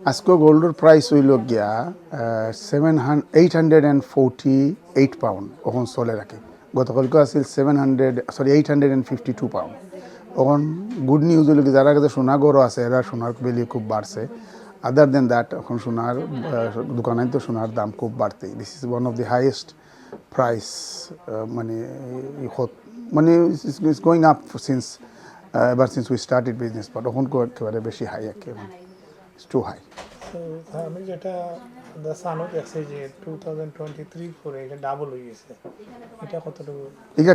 আজকে গোল্ডের প্রাইস হইল গিয়া 848 পাউন্ড ওখান চলে রাখে। গতকালকে আছিল 852 পাউন্ড। ওখান গুড নিউজ হইল কি যারা কাছে সোনা গড় আছে এরা সোনার ভ্যালু খুব বাড়ছে। আদার দেন দ্যাট এখন সোনার দোকানে তো সোনার দাম খুব বাড়তে। This is one of the highest price মানে it's going up since ever since we started business, but ওখান একেবারে বেশি হাই একেবারে ইটস টু হাই। আমি যেটা সানও দেখছি যে 2023 করে এটা ডাবল হয়ে গেছে, এটা কতটুকু? এটা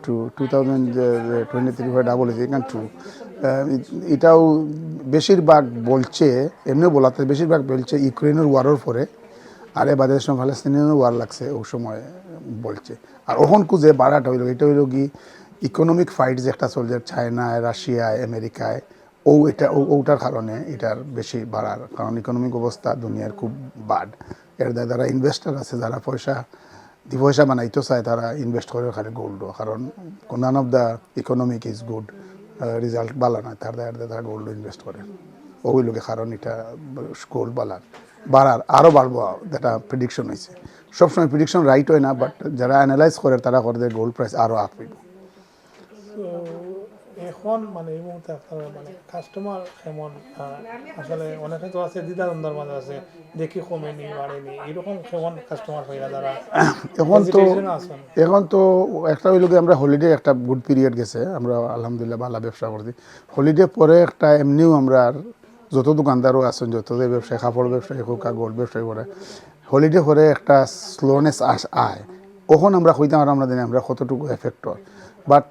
ট্রু 2023 হয়ে ডাবল হয়েছে, এটা ট্রু। এটাও বেশিরভাগ বলছে, এমনিও বলাতে বেশিরভাগ বলছে ইউক্রেনের ওয়ারের পরে, আর এ বাদের সময় ফালাস্তিনের ওয়ার লাগছে ওই সময় বলছে। আর ওখান কুজে বাড়াটা হইল, এটা হইল কি ইকোনমিক ফাইট যে একটা চলছে চায়নায়, রাশিয়ায়, আমেরিকায়, ওটার কারণে এটার বেশি বাড়ার কারণ ইকোনমিক অবস্থা দুনিয়ার খুব বাড। এর দ্বারা ইনভেস্টার আছে যারা পয়সা বানাইতে চায় তারা ইনভেস্ট করে খালি গোল্ড, কারণ none of the economic is good, result ভালো নয়, তারা গোল্ড ইনভেস্ট করে। ওই লোকে কারণ এটা গোল্ড বাড়ার আরও বাড়বো যেটা প্রেডিকশন হয়েছে। সবসময় প্রেডিকশন রাইট হয় না, বাট যারা অ্যানালাইজ করে তারা করে গোল্ড প্রাইস আরও আপ হইব। এখন মানে এই মুহূর্তে আপনার মানে কাস্টমার কেমন? আসলে অনেকে তো আছে দ্বিধাদ্বন্দ্বের মাঝে আছে, দেখি কমেনি বাড়েনি, এরকম কেমন কাস্টমার হইয়া যারা এখন তো একটা হইল কি আমরা হলিডে একটা গুড পিরিয়ড গেছে, আমরা আলহামদুলিল্লাহ ভালো ব্যবসা করছি। হলিডে পরে একটা এমনিও আমরা যত দোকানদারও আছেন, যত ব্যবসায়ী, কাপড় ব্যবসায়ী হোক আর গোল্ড ব্যবসায়ী করে, হলিডে পরে একটা স্লোনেস আয়। ওখন আমরা হইতাম আর আমরা জানি আমরা কতটুকু এফেক্ট হয়। বাট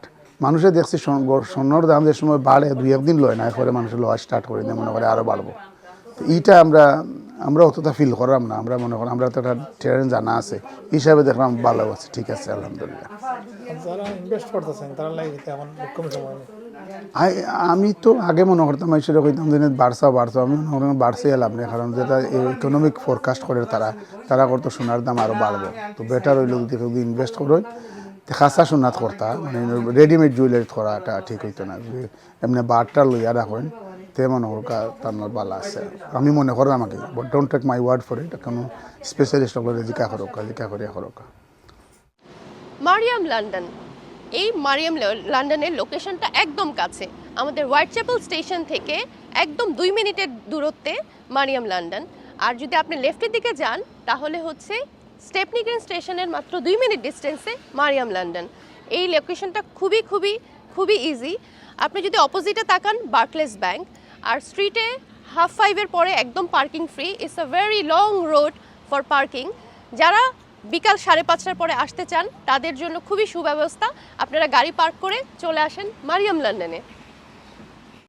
মানুষে দেখছি স্বর্ণর দাম যে সময় বাড়ে 2-1 দিন লয় না, এরপরে মানুষের লওয়া স্টার্ট করে দেয়, মনে করে আরও বাড়বো। তো এইটা আমরা অতটা ফিল করলাম না, আমরা মনে করি আমরা তো একটা ট্রেন জানা আছে হিসাবে দেখলাম ভালো আছে, ঠিক আছে আলহামদুলিল্লাহ। যারা ইনভেস্ট করতেছেন তারা লাগে এখন কম সময় নেই। আমি তো আগে মনে করতাম সেটা কইতাম যে বাড়ছে, আমি মনে করি বাড়ছে লাভ নেই, কারণ যেটা ইকোনমিক ফোরকাস্ট করে তারা করতো সোনার দাম আরও বাড়বো। তো বেটার হইলো যদি ইনভেস্ট করো খাসা সোনাত করতা, মানে রেডিমেড জুয়েলারি করাটা ঠিক হইতো না। যদি এমনি বারটা লইয়া রাখেন তে মনে করকা তার বালা আছে, আমি মনে করি আমাকে, but don't take my word for it, কোনো স্পেশালিস্ট হলে জিকা করিয়া মারিয়াম লন্ডন। এই মারিয়াম লন্ডনের লোকেশনটা একদম কাছে, আমাদের হোয়াইট চ্যাপেল স্টেশন থেকে একদম 2 মিনিটের দূরত্বে মারিয়াম লন্ডন। আর যদি আপনি লেফটের দিকে যান তাহলে হচ্ছে স্টেপনি গ্রিন স্টেশনের মাত্র 2 মিনিট ডিস্টেন্সে মারিয়াম লন্ডন। এই লোকেশনটা খুবই ইজি। আপনি যদি অপোজিটে তাকান বার্কলেস ব্যাংক, আর স্ট্রিটে 5:30 পরে একদম parking free. It's a very long road for parking. যারা বিকাল 5:30টার পরে আসতে চান তাদের জন্য খুবই সুব্যবস্থা, আপনারা গাড়ি পার্ক করে চলে আসেন মারিয়াম লন্ডনে।